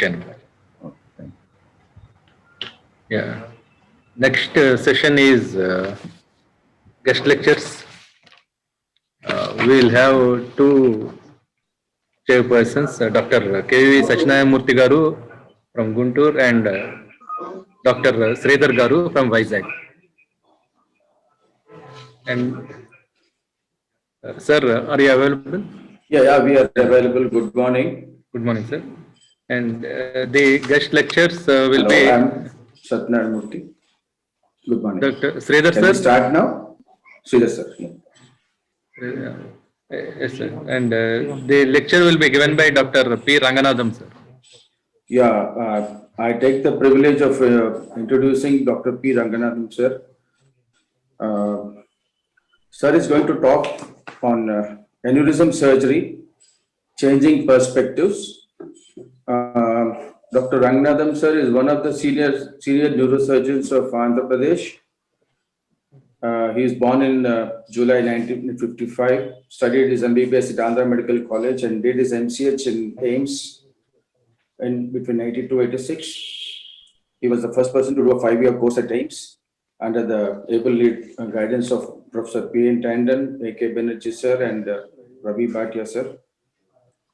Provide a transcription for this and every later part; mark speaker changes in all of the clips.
Speaker 1: session.
Speaker 2: Okay.
Speaker 1: Yeah. Next session is guest lectures. We'll have two chairpersons, Dr. K.V. Sachinayamurthy Garu from Guntur and Dr. Sridhar Garu from Vizag. And sir, are you available?
Speaker 2: Yeah, we are available. Good morning.
Speaker 1: Good morning, sir. And the guest lectures will
Speaker 2: Hello,
Speaker 1: be
Speaker 2: I'm Satyanarayana Murthy. Good morning.
Speaker 1: Dr. Sridhar
Speaker 2: Can
Speaker 1: sir.
Speaker 2: we start now? Sridhar sir.
Speaker 1: Yes, sir. And the lecture will be given by Dr. P. Ranganathan, sir.
Speaker 2: Yeah, I take the privilege of introducing Dr. P. Ranganathan sir. Sir is going to talk on aneurysm surgery, changing perspectives. Dr. Ranganathan sir is one of the senior neurosurgeons of Andhra Pradesh. He is born in July 1955, studied his MBBS at Andhra Medical College and did his MCH in AIMS in between 82 86. He was the first person to do a 5-year course at AIMS under the able lead guidance of Professor P.N. Tandon, A.K. Banerjee sir and Ravi Bhatia sir.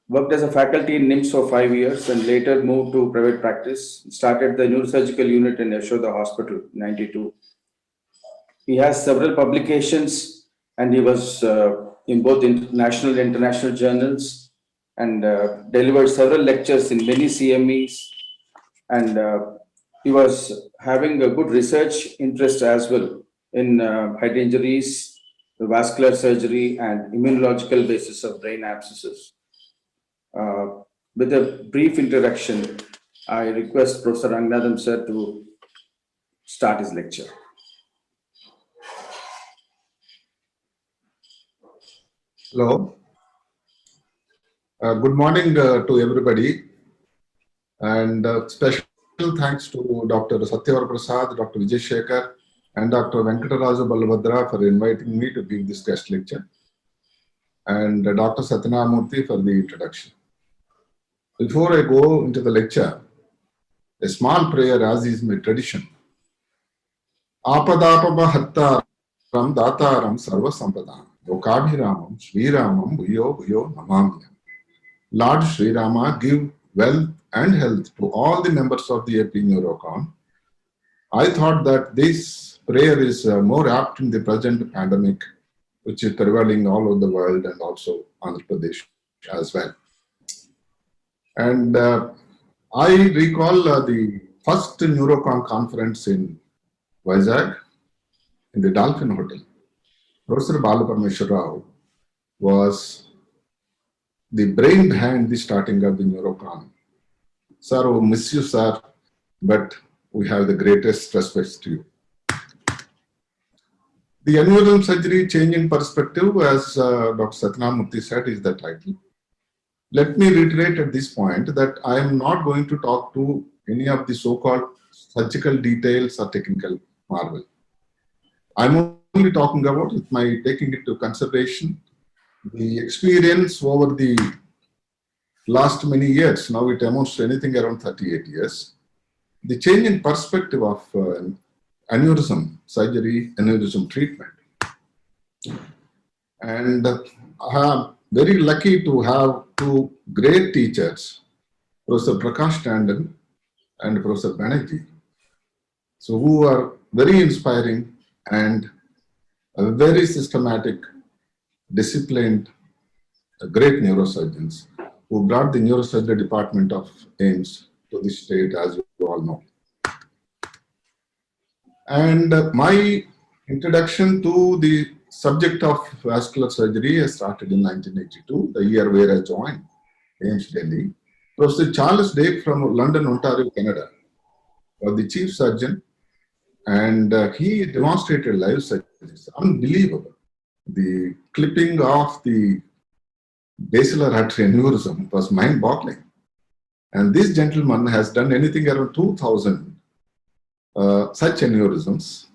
Speaker 2: Worked as a faculty in NIMS for 5 years and later moved to private practice. Started the neurosurgical unit in Yashoda Hospital in 92. He has several publications and he was in both national and international journals and delivered several lectures in many CMEs and he was having a good research interest as well in head injuries, vascular surgery and immunological basis of brain abscesses. With a brief introduction, I request Professor Ranganathan sir to start his lecture.
Speaker 3: Hello. Good morning to everybody, and special thanks to Dr. Satyavara Prasad, Dr. Vijay Shekhar, and Dr. Venkataraju Ballabhadra for inviting me to give this guest lecture, and Dr. Satyanamurthy for the introduction. Before I go into the lecture, a small prayer as is my tradition. Apadapapa hattaram dataram sarva sampadam lokabhiramam Sriramam bhuyo bhuyo namamyam. Lord Sri Rama, give wealth and health to all the members of the AP Neurocon. I thought that this prayer is more apt in the present pandemic, which is prevailing all over the world and also Andhra Pradesh as well. And I recall the first Neurocon conference in Vizag, in the Dolphin Hotel. Professor Balaparmeshwar Rao was the brain behind the starting of the Neurocon. Sir, we miss you, sir, but we have the greatest respect to you. The aneurysm surgery changing perspective, as Dr. Satyanamurthy said, is the title. Let me reiterate at this point that I am not going to talk to any of the so-called surgical details or technical marvel. I'm only talking about, with my taking into consideration, the experience over the last many years. Now it amounts to anything around 38 years. The change in perspective of aneurysm surgery, aneurysm treatment. And I am very lucky to have two great teachers, Professor Prakash Tandon and Professor Banerjee, so who are very inspiring and very systematic, disciplined, great neurosurgeons who brought the neurosurgery department of AIMS to this state, as you all know. And my introduction to the subject of vascular surgery started in 1982, the year where I joined AIMS Delhi. Professor Charles Dake from London, Ontario, Canada, was the chief surgeon, and he demonstrated live surgery. It's unbelievable. The clipping of the basilar artery aneurysm was mind-boggling. And this gentleman has done anything around 2,000 such aneurysms.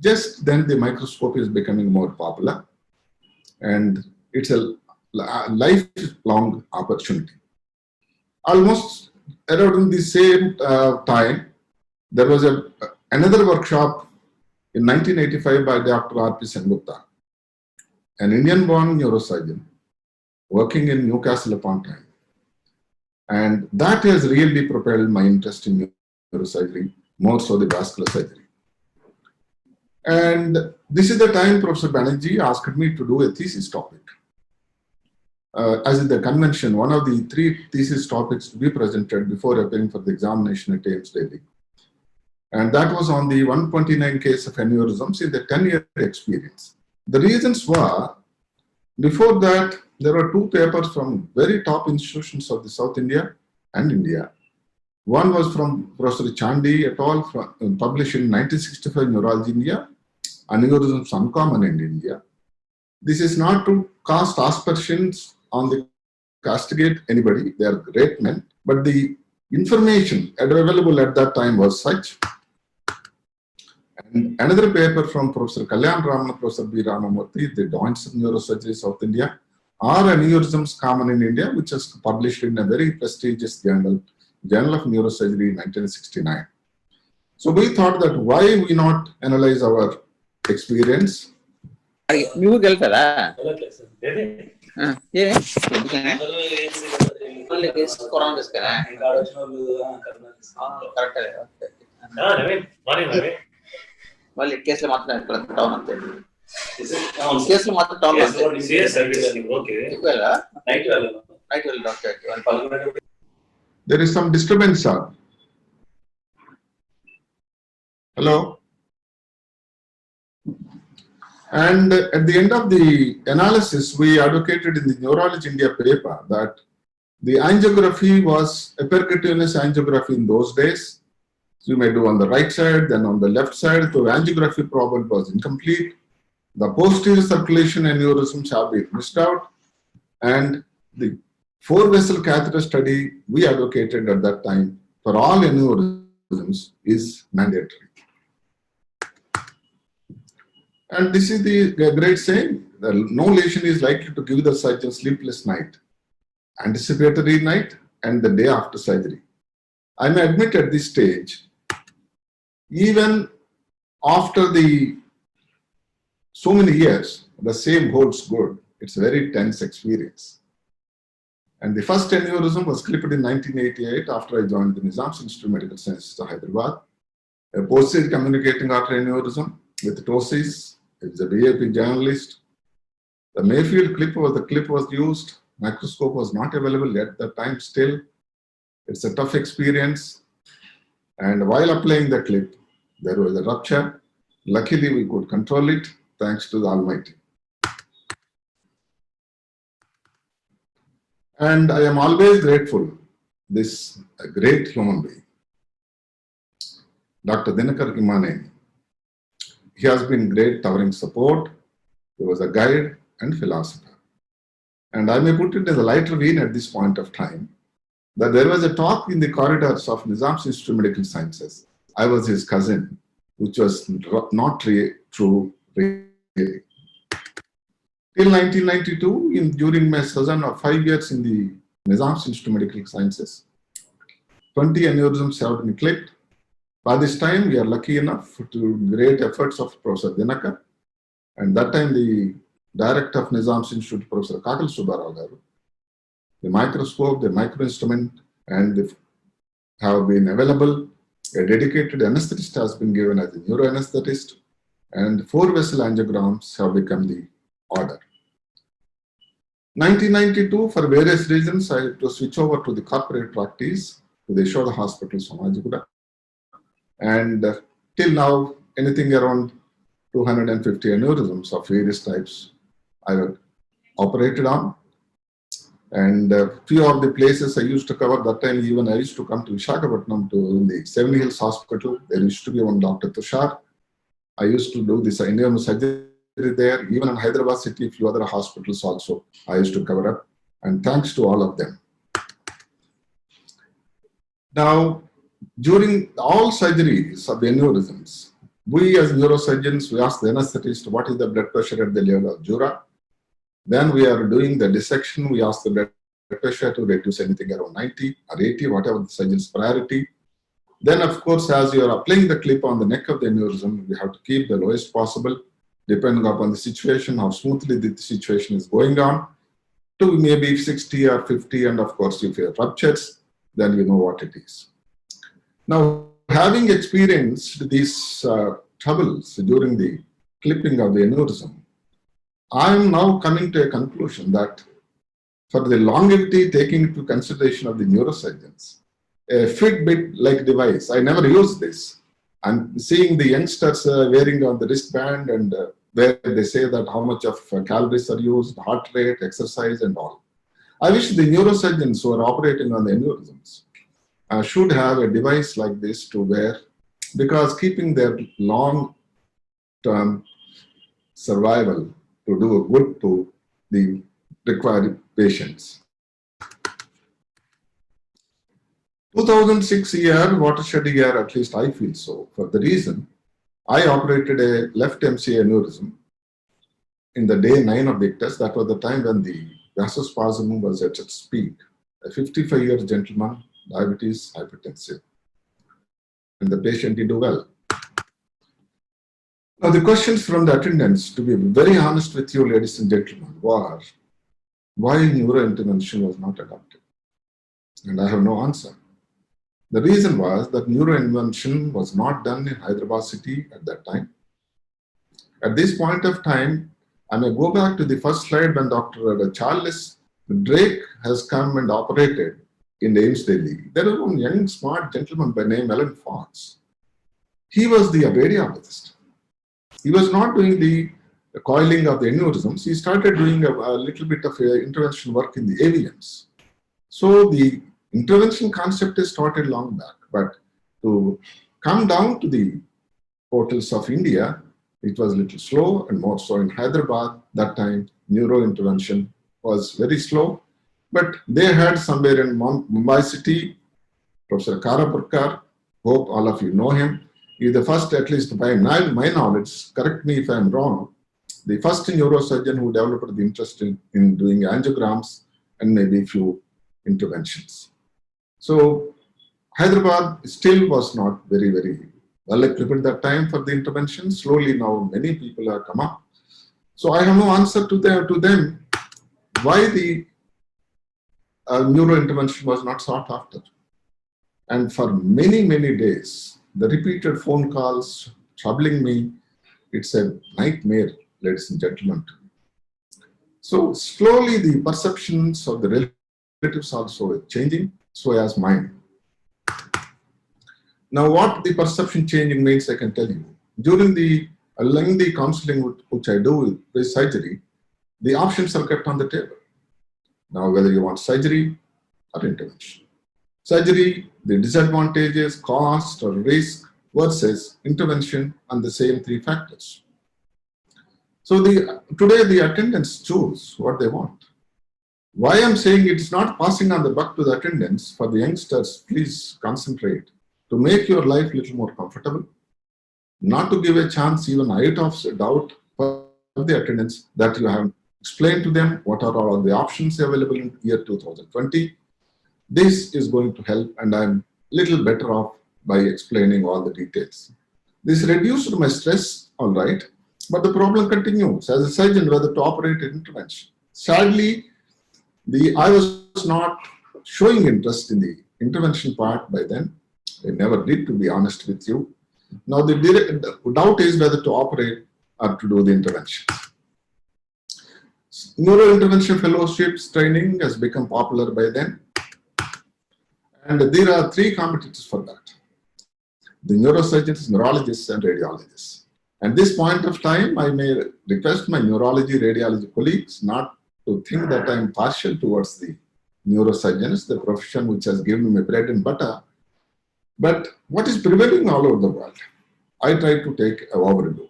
Speaker 3: Just then the microscope is becoming more popular, and it's a lifelong opportunity. Almost around the same time, there was another workshop in 1985 by Dr. R.P. Sengupta, an Indian-born neurosurgeon working in Newcastle upon Tyne. And that has really propelled my interest in neurosurgery, more so the vascular surgery. And this is the time Professor Banerjee asked me to do a thesis topic. As in the convention, one of the 3 thesis topics to be presented before appearing for the examination at AIIMS Delhi. And that was on the 129 case of aneurysms in the 10-year experience. The reasons were, before that, there were 2 papers from very top institutions of the South India and India. One was from Professor Chandy et al., published in 1965 Neurology India, Aneurysms Uncommon in India. This is not to cast aspersions on the castigate anybody, they are great men, but the information available at that time was such. And another paper from Professor Kalyan Raman, Professor B. Ramamurthy, the Joints of Neurosurgery South India, are aneurysms common in India, which was published in a very prestigious journal, Journal of Neurosurgery in 1969. So we thought that why we not analyze our experience.
Speaker 4: ನೀವು ಗೆಲ್ತಾರಾ మళ్ళీ కేసులు మాత్రం town అంతే కేసులు మాత్రం town night
Speaker 3: There is some disturbance, sir. Hello? And at the end of the analysis, we advocated in the Neurology India paper that the angiography was a percutaneous angiography in those days. So you may do on the right side, then on the left side. So angiography problem was incomplete. The posterior circulation aneurysms have been missed out. And the 4-vessel catheter study we advocated at that time for all aneurysms is mandatory. And this is the great saying, that no lesion is likely to give the surgeon sleepless night, anticipatory night, and the day after surgery. I may admit at this stage, even after so many years, the same holds good. It's a very tense experience. And the first aneurysm was clipped in 1988 after I joined the Nizam's Institute of Medical Sciences of Hyderabad. A posterior communicating artery aneurysm with ptosis. It's a BAP journalist. The Mayfield clip was used. Microscope was not available at that time still. It's a tough experience. And while applying the clip, there was a rupture. Luckily, we could control it thanks to the Almighty. And I am always grateful this great human being, Dr. Dinakar Imane. He has been great towering support. He was a guide and philosopher. And I may put it in the lighter vein at this point of time that there was a talk in the corridors of Nizam's Institute of Medical Sciences. I was his cousin, which was not true really. Till 1992, during my sojourn of 5 years in the Nizam's Institute of Medical Sciences, 20 aneurysms have been clipped. By this time, we are lucky enough to great efforts of Professor Dinakar, and that time the director of Nizam's Institute, Professor Kakal Subbarao garu, the microscope, the microinstrument, and have been available. A dedicated anesthetist has been given as a neuroanesthetist, and 4-vessel angiograms have become the order. 1992, for various reasons, I had to switch over to the corporate practice to the Yashoda Hospital, Somajiguda. And till now, anything around 250 aneurysms of various types I have operated on. And few of the places I used to cover that time, even I used to come to Visakhapatnam to the Seven Hills Hospital. There used to be one Dr. Tushar. I used to do this aneurysm surgery there. Even in Hyderabad city, a few other hospitals also I used to cover up. And thanks to all of them. Now, during all surgeries of aneurysms, we as neurosurgeons, we ask the anesthetist what is the blood pressure at the level of dura. Then we are doing the dissection, we ask the blood pressure to reduce anything around 90 or 80, whatever the surgeon's priority. Then, of course, as you are applying the clip on the neck of the aneurysm, you have to keep the lowest possible, depending upon the situation, how smoothly the situation is going on, to maybe 60 or 50. And of course, if it ruptures, then you know what it is. Now, having experienced these troubles during the clipping of the aneurysm, I am now coming to a conclusion that for the longevity, taking into consideration of the neurosurgeons, a Fitbit-like device, I never used this. I'm seeing the youngsters wearing on the wristband and where they say that how much of calories are used, heart rate, exercise and all. I wish the neurosurgeons who are operating on the aneurysms should have a device like this to wear, because keeping their long-term survival to do good to the required patients. 2006 year, watershed year, at least I feel so, for the reason I operated a left MCA aneurysm in the day 9 of the test. That was the time when the vasospasm was at its peak. A 55-year gentleman, diabetes, hypertensive, and the patient did well. Now, the questions from the attendants, to be very honest with you, ladies and gentlemen, were why neurointervention was not adopted? And I have no answer. The reason was that neurointervention was not done in Hyderabad city at that time. At this point of time, I may go back to the first slide when Dr. Charles Drake has come and operated in AIIMS Delhi. There was one young, smart gentleman by name Alan Fox. He was the radiologist. He was not doing the coiling of the aneurysms. He started doing a little bit of intervention work in the AVMs. So the intervention concept is started long back, but to come down to the portals of India, it was a little slow, and more so in Hyderabad. That time, neurointervention was very slow, but they had somewhere in Mumbai city, Professor Karapurkar, hope all of you know him. He is the first, at least by my knowledge, correct me if I am wrong, the first neurosurgeon who developed the interest in doing angiograms and maybe a few interventions. So Hyderabad still was not very, very well equipped at that time for the intervention. Slowly now many people have come up. So I have no answer to them why the neurointervention was not sought after. And for many, many days, the repeated phone calls troubling me, it's a nightmare, ladies and gentlemen. So slowly the perceptions of the relatives also are changing, so as mine. Now what the perception changing means, I can tell you. During the lengthy counseling which I do with surgery, the options are kept on the table. Now whether you want surgery or intervention. Surgery, the disadvantages, cost or risk versus intervention, and the same 3 factors. So today the attendants choose what they want. Why I'm saying it's not passing on the buck to the attendants. For the youngsters, please concentrate to make your life a little more comfortable, not to give a chance, even iota of doubt for the attendants, that you have explained to them what are all the options available in year 2020. This is going to help, and I'm a little better off by explaining all the details. This reduced my stress, all right, but the problem continues as a surgeon whether to operate an intervention. Sadly, I was not showing interest in the intervention part by then. I never did, to be honest with you. Now the doubt is whether to operate or to do the intervention. Neurointervention fellowships training has become popular by then. And there are 3 competitors for that: the neurosurgeons, neurologists, and radiologists. At this point of time, I may request my neurology, radiology colleagues not to think that I am partial towards the neurosurgeons, the profession which has given me bread and butter. But what is prevailing all over the world, I try to take a overview.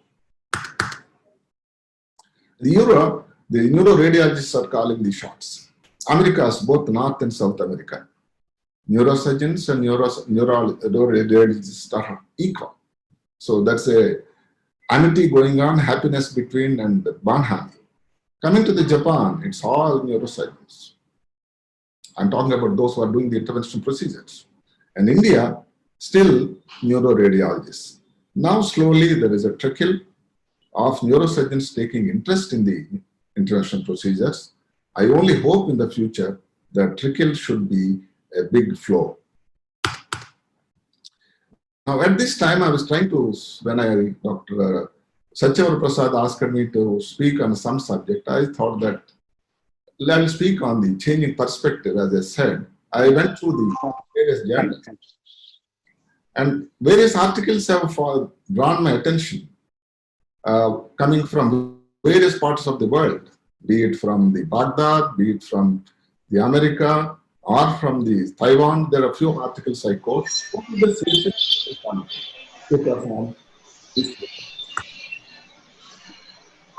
Speaker 3: In Europe, the neuroradiologists are calling the shots. Americas, both North and South America, neurosurgeons and neuroradiologists are equal. So that's a amity going on, happiness between, and bond harmony. Coming to the Japan, it's all neurosurgeons. I'm talking about those who are doing the interventional procedures. And India, still neuroradiologists. Now slowly there is a trickle of neurosurgeons taking interest in the interventional procedures. I only hope in the future that trickle should be a big flow. Now, at this time, I was trying to, when Dr. Satyavara Prasad asked me to speak on some subject, I thought that I will speak on the changing perspective. As I said, I went through the various journals, and various articles have drawn my attention, coming from various parts of the world, be it from the Baghdad, be it from the America, or from the Taiwan. There are a few articles I quote. What is the solution to perform this?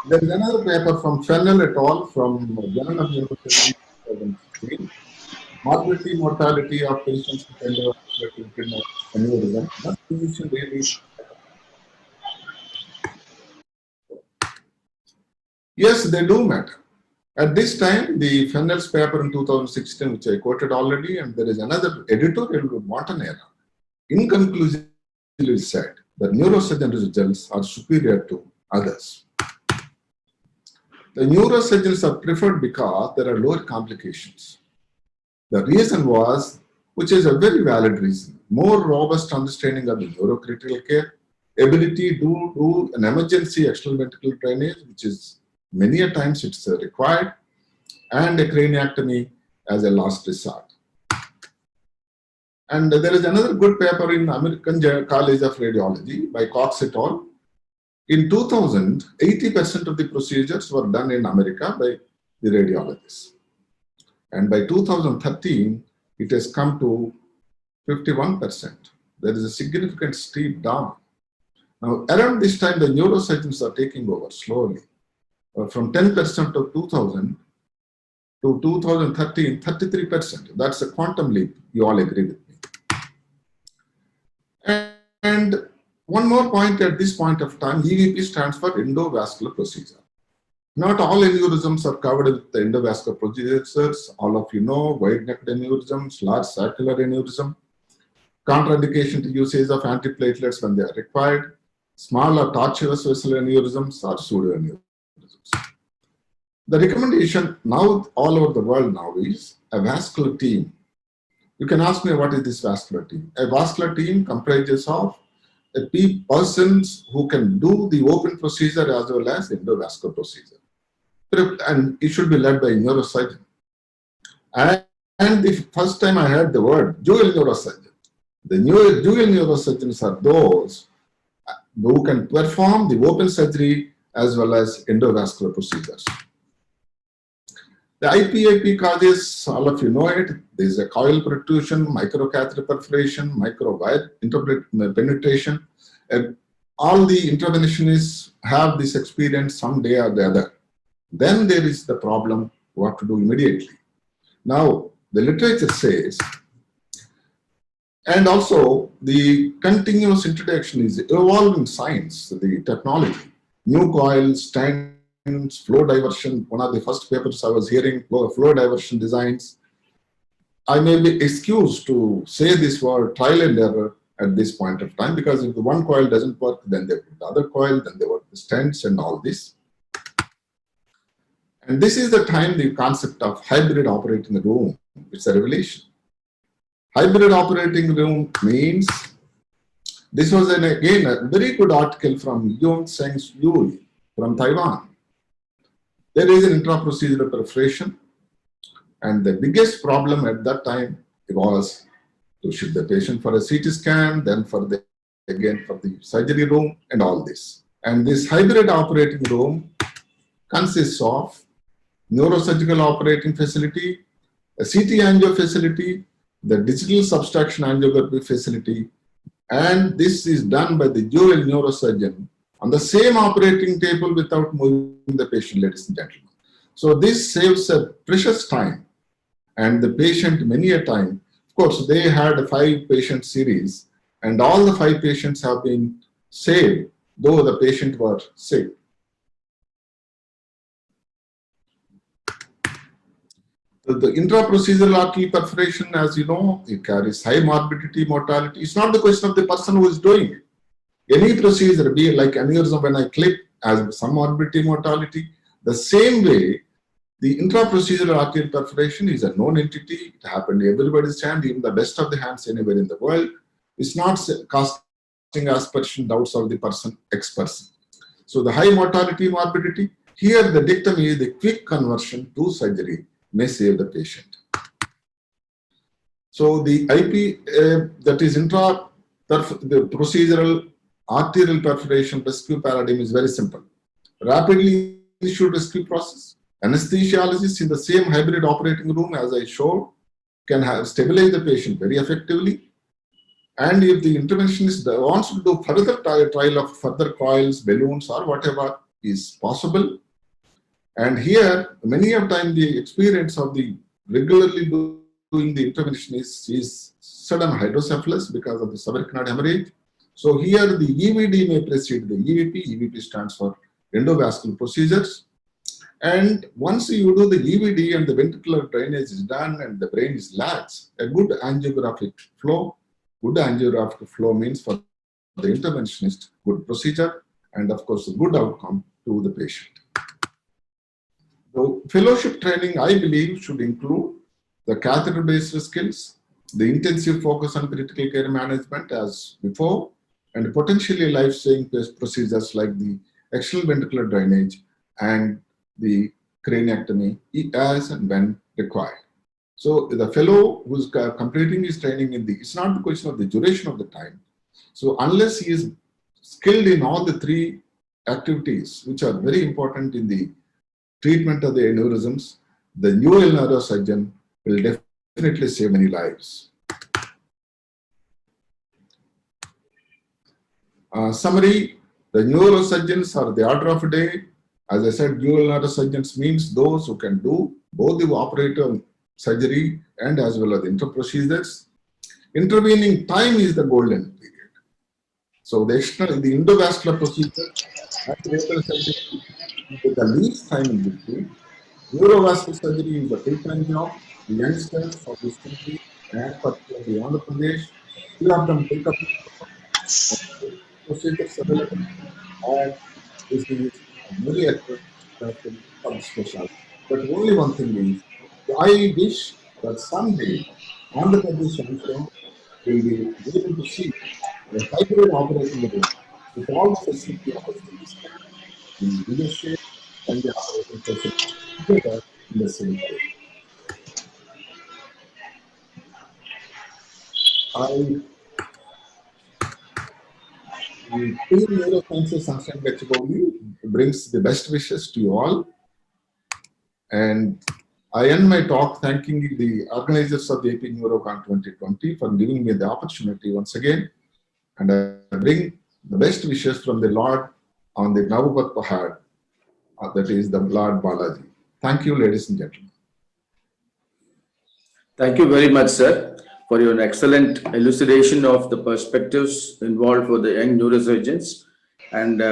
Speaker 3: There is another paper from Fennell et al. From Janana University, 2016. Morbidity, mortality of patients with endovascular kidney aneurysm. Does physician really? Yes, they do matter. At this time, the Fennell's paper in 2016, which I quoted already, and there is another editorial with Montanera, inconclusively said that neurosurgeon results are superior to others. The neurosurgeons are preferred because there are lower complications. The reason was, which is a very valid reason, more robust understanding of the neurocritical care, ability to do an emergency external ventricular drainage, which is many a times it's required, and a craniectomy as a last resort. And there is another good paper in American College of Radiology by Cox et al. In 2000, 80% of the procedures were done in America by the radiologists. And by 2013, it has come to 51%. There is a significant steep down. Now, around this time, the neurosurgeons are taking over slowly. From 10% of 2000 to 2013, 33%. That's a quantum leap. You all agree with me. And one more point at this point of time, EVP stands for endovascular procedure. Not all aneurysms are covered with the endovascular procedures. All of you know wide-necked aneurysms, large circular aneurysm, contraindication to usage of antiplatelets when they are required, small or tortuous vessel aneurysms or pseudoaneurysms. The recommendation now all over the world now is a vascular team. You can ask me what is this vascular team? A vascular team comprises of persons who can do the open procedure as well as endovascular procedure. And it should be led by a neurosurgeon. And the first time I heard the word dual neurosurgeon, the dual neurosurgeons are those who can perform the open surgery as well as endovascular procedures. The IPAP causes, all of you know it, there is a coil protrusion, microcatheter perforation, microwire penetration. All the interventionists have this experience someday or the other. Then there is the problem, what to do immediately. Now, the literature says, and also the continuous introduction is evolving science, the technology, new coils, stands, flow diversion. One of the first papers I was hearing, flow diversion designs. I may be excused to say this word trial and error at this point of time, because if the one coil doesn't work, then they put the other coil, then they work the stents and all this. And this is the time the concept of hybrid operating room, it's a revelation. Hybrid operating room means, this was again a very good article from Yung Seng Yui from Taiwan. There is an intraprocedural perforation, and the biggest problem at that time was to ship the patient for a CT scan, then for the surgery room and all this. And this hybrid operating room consists of neurosurgical operating facility, a CT angio facility, the digital subtraction angiography facility, and this is done by the dual neurosurgeon on the same operating table without moving the patient, ladies and gentlemen. So this saves a precious time, and the patient many a time, of course, they had a 5-patient series, and all the 5 patients have been saved, though the patient were sick. The intra-procedural artery perforation, as you know, it carries high morbidity, mortality. It's not the question of the person who is doing it. Any procedure, be it like aneurysm when I clip, has some morbidity, mortality. The same way, the intra-procedural arterial perforation is a known entity. It happened in everybody's hand, even the best of the hands anywhere in the world. It's not casting aspersion doubts of the person, X person. So the high mortality, morbidity, here the dictum is the quick conversion to surgery may save the patient. So the IP, that is the procedural arterial perforation rescue paradigm is very simple. Rapidly issued rescue process. Anesthesiologists in the same hybrid operating room as I showed can stabilize the patient very effectively. And if the interventionist wants to do further trial of further coils, balloons or whatever is possible. And here, many of time the experience of the regularly doing the interventionist is sudden hydrocephalus because of the subarachnoid hemorrhage. So here the EVD may precede the EVP. EVP stands for endovascular procedures. And once you do the EVD and the ventricular drainage is done and the brain is lax, a good angiographic flow. Good angiographic flow means for the interventionist, good procedure and of course a good outcome to the patient. The fellowship training, I believe, should include the catheter-based skills, the intensive focus on critical care management as before, and potentially life-saving procedures like the external ventricular drainage and the craniectomy as and when required. So the fellow who's completing his training it's not the question of the duration of the time. So unless he is skilled in all the three activities, which are very important in the treatment of the aneurysms, the neural neurosurgeon will definitely save many lives. Summary, the neurosurgeons are the order of the day. As I said, neural neurosurgeons means those who can do both the operative surgery and as well as the interprocedures. Intervening time is the golden period. So the endovascular procedure and the surgery with the least time in between. Neurovascular surgery is a full-time job. The youngsters of this country and particularly Andhra Pradesh, few of them take up procedures available and this is very attractive subspecialty. But only one thing is, I wish that someday Andhra Pradesh also will be able to see a hybrid operating room with all the facility opportunities, the leadership and the operating facility together in the same place. The Team Neurosciences Sunshine Gachibowli brings the best wishes to you all. And I end my talk thanking the organizers of the AP Neurocon 2020 for giving me the opportunity once again. And I bring the best wishes from the Lord on the Navapat Pahad, that is the Lord Balaji. Thank you, ladies and gentlemen.
Speaker 2: Thank you very much, sir, for your excellent elucidation of the perspectives involved for the young neurosurgeons. And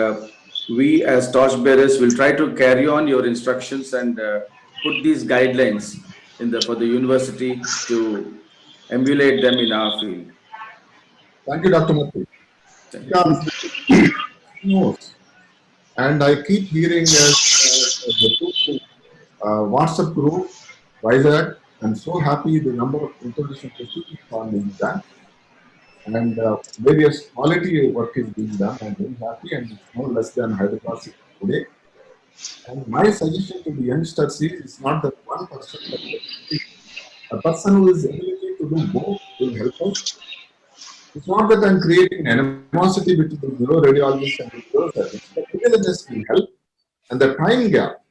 Speaker 2: we as torchbearers will try to carry on your instructions and put these guidelines for the university to emulate them in our field.
Speaker 3: Thank you, Dr. Murthy. Yes. And I keep hearing the WhatsApp group, Vizag. I'm so happy the number of international procedures are being done and various quality work is being done. I'm very happy and it's no less than Hyderabad today. And my suggestion to the youngsters is it's not that one person, but a person who is able to do both will help us. It's not that I'm creating animosity between the neuroradiologists and the neurosurgeons, but togetherness will help. And the time gap,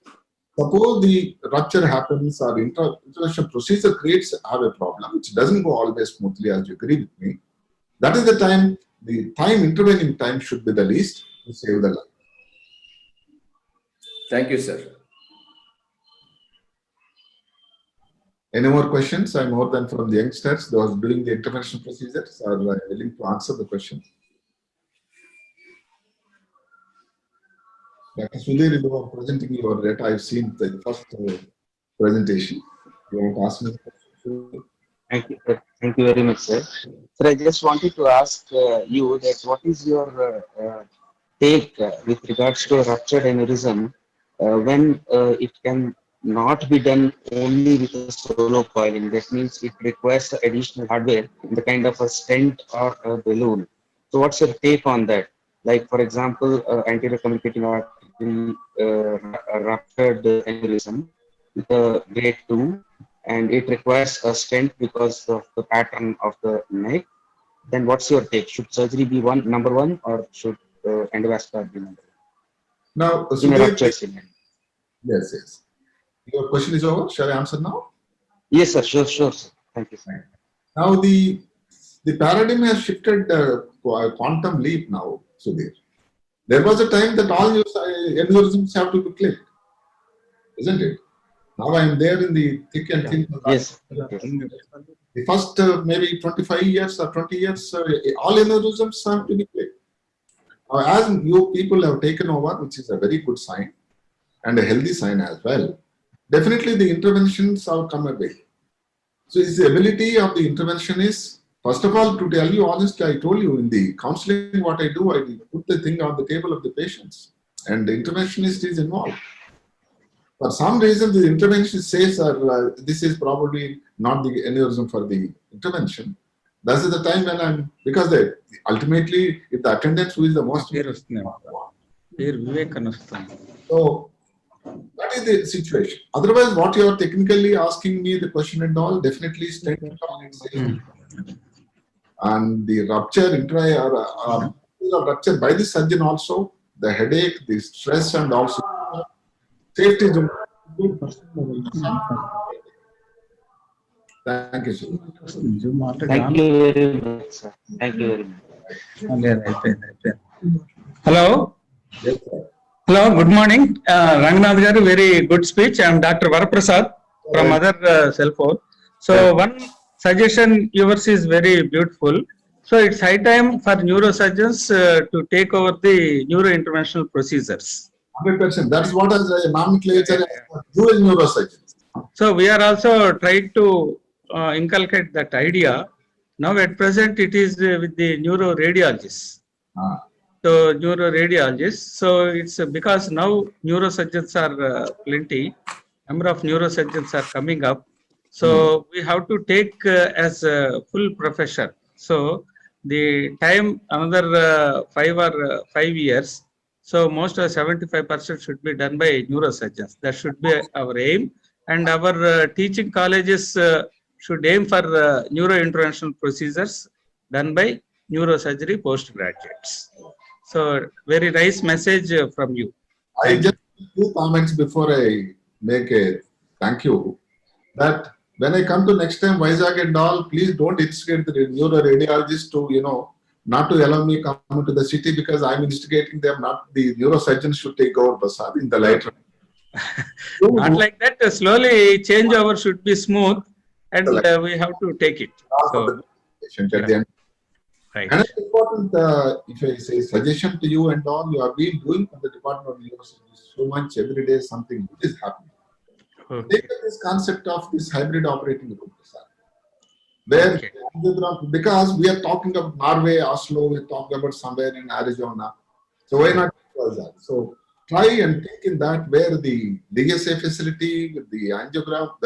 Speaker 3: suppose the rupture happens or intervention procedure have a problem, which doesn't go always smoothly, as you agree with me. That is the time intervening time should be the least to save the life.
Speaker 2: Thank you, sir.
Speaker 3: Any more questions? I'm more than from the youngsters, those doing the intervention procedures are willing to answer the question. Dr. Sudhir, you are presenting your data. I've seen the first presentation. You want to ask me a question?
Speaker 5: Thank you very much, sir. Sir, I just wanted to ask you that what is your take with regards to ruptured aneurysm when it can not be done only with a solo coiling. That means it requires additional hardware in the kind of a stent or a balloon. So, what's your take on that? Like, for example, anterior communicating artery ruptured aneurysm with a grade 2, and it requires a stent because of the pattern of the neck. Then, what's your take? Should surgery be number one, or should endovascular be number
Speaker 3: Now,
Speaker 5: one in a
Speaker 3: Sudhir,
Speaker 5: ruptured cement?
Speaker 3: yes, yes. Your question is over. Shall I answer now?
Speaker 5: Yes, sir. Sure, sir. Thank you, sir.
Speaker 3: Now, the paradigm has shifted quantum leap now, Sudhir. There was a time that all news aneurysms have to be clipped, isn't it? Now I am there in the thick and thin.
Speaker 5: Yes. Yes.
Speaker 3: The first maybe 25 years or 20 years, all aneurysms have to be clipped. As you people have taken over, which is a very good sign and a healthy sign as well, definitely the interventions have come away. So it's the ability of the intervention is, first of all, to tell you honestly, I told you in the counseling what I do, I put the thing on the table of the patients and the interventionist is involved. For some reason, the interventionist says this is probably not the aneurysm for the intervention. That is the time when because ultimately, if the attendance who is the most. So, that is the situation. Otherwise, what you are technically asking me the question and all, definitely stent and the rupture rupture by the surgeon also, the headache, the stress, and also safety. Thank you, sir.
Speaker 5: Thank you very much, sir. Thank you very much.
Speaker 6: Hello.
Speaker 3: Yes, sir.
Speaker 6: Hello, good morning. Ranganath garu, very good speech. I am Dr. Varaprasad from other cell phone. So one suggestion yours is very beautiful. So it's high time for neurosurgeons to take over the neurointerventional procedures.
Speaker 3: 100%. That's what as a nomenclature do in neurosurgeons.
Speaker 6: So we are also trying to inculcate that idea. Now at present it is with the neuroradiologists. So neuroradiologists. So it's because now neurosurgeons are plenty. Number of neurosurgeons are coming up. So we have to take as a full profession. So the time another 5 years. So most of 75% should be done by neurosurgeons. That should be our aim. And our teaching colleges should aim for neurointerventional procedures done by neurosurgery postgraduates. So very nice message from you.
Speaker 3: I just 2 comments before I make a thank you. That when I come to next time Vizag and all, please don't instigate the neuroradiologist to not to allow me come to the city because I'm instigating them. Not the neurosurgeons should take over Prasad in the light.
Speaker 6: Not like that. Slowly changeover should be smooth, and we have to take it. So, right.
Speaker 3: Another important, if I say suggestion to you and all, you have been doing for the Department of Neurosurgery so much every day. Something good is happening.
Speaker 6: Okay.
Speaker 3: Take this concept of this hybrid operating room, where because we are talking about Norway, Oslo, we are talking about somewhere in Arizona. So why not that? So try and think in that where the DSA facility with the angiogram,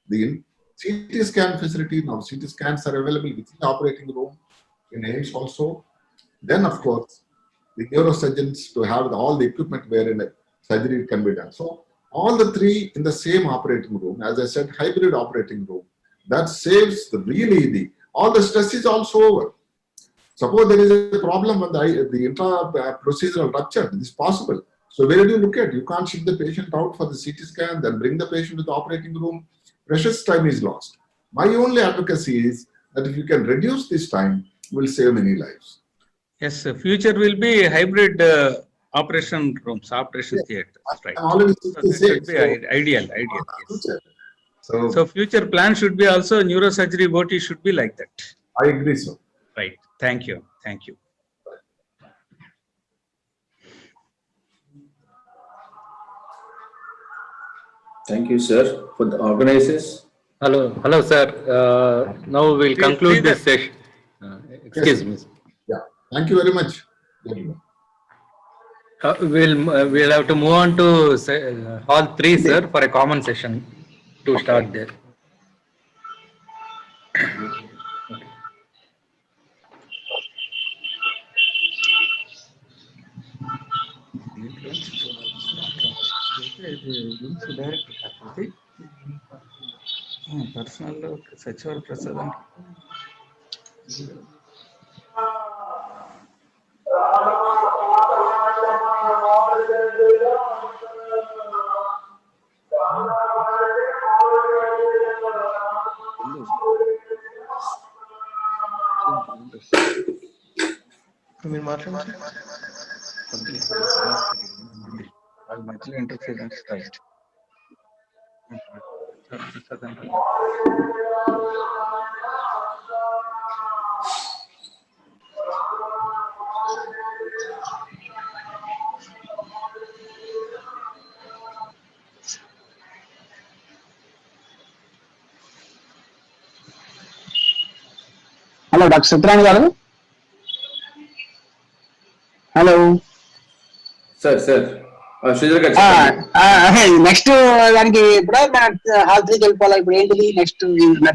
Speaker 3: the CT scan facility, now CT scans are available within the operating room in AIMS also. Then of course, the neurosurgeons to have all the equipment wherein surgery can be done. So all the 3 in the same operating room, as I said, hybrid operating room, that saves all the stress is also over. Suppose there is a problem with the intra-procedural rupture, it is possible. So where do you look at? You can't ship the patient out for the CT scan, then bring the patient to the operating room. Precious time is lost. My only advocacy is that if you can reduce this time, you will save many lives.
Speaker 6: Yes, future will be hybrid operation rooms, operation theaters. Right.
Speaker 3: I'm already
Speaker 6: So that should be ideal. Yes. So future plan should be also neurosurgery OT should be like that.
Speaker 3: I agree, sir.
Speaker 6: Right. Thank you. Thank you.
Speaker 2: Thank you, sir, for the organizers.
Speaker 1: Hello, sir. Now we'll
Speaker 6: Please,
Speaker 1: conclude
Speaker 6: please,
Speaker 1: this session. Excuse me.
Speaker 3: Yeah, thank you very much.
Speaker 1: We'll have to move on to hall 3, sir, for a common session to start there.
Speaker 6: Personal సచివాల ప్రసాదం మీరు మాట్లాడండి వాళ్ళ మధ్యలో interference right
Speaker 7: hello doctor Satyanarayana garu. Hello.
Speaker 2: Sir. Sridhar garu.
Speaker 7: Next దానికి ఇప్పుడు hall 3కి వెళ్ళిపోవాలి. ఇప్పుడు ఏంటిది నెక్స్ట్